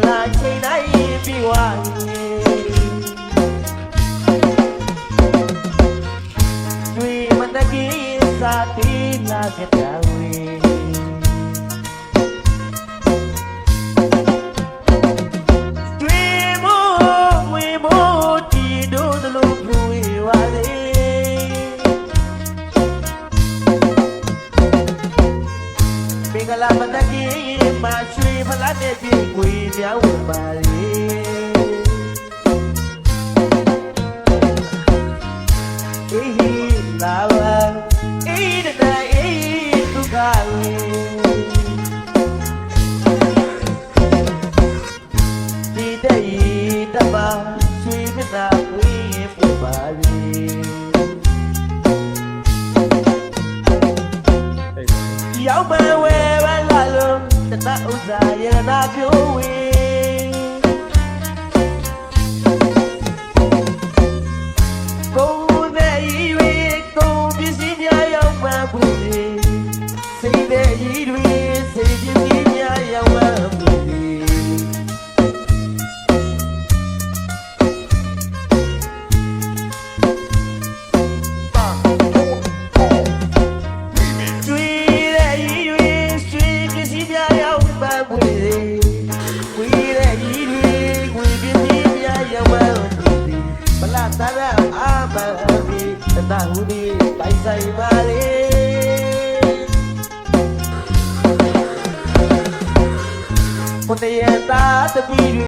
လာချိန်တိုင်းပြီးွားတွေ့မတကြီးစာတီးလာကြတဲ့ဝေကလာမတကြီးမှာရွှေဖလားတဲ့ပြေကွေပြောင်းဝင်ပါလေအေးလာပါအေးတဲ့အေးဒုက္ခဝေဒီတဲ့ဤတပါရွှေပြတာကွေပြပါလေရောက်ပါဝဲတနဥစ္စာရနာပြိုးဝေကိုယ်နဲ့ဤတွေကိုပစ္စည်းများရောက်မှဘူးလေစိတ်နဲ့ဤတွေစိတ်ပစ္စည်းများရောက်မှဘူးလေတာရအာမဒီတဟူဒီတိုင်ဆိုင်ပါလေကိုတရတာတပီ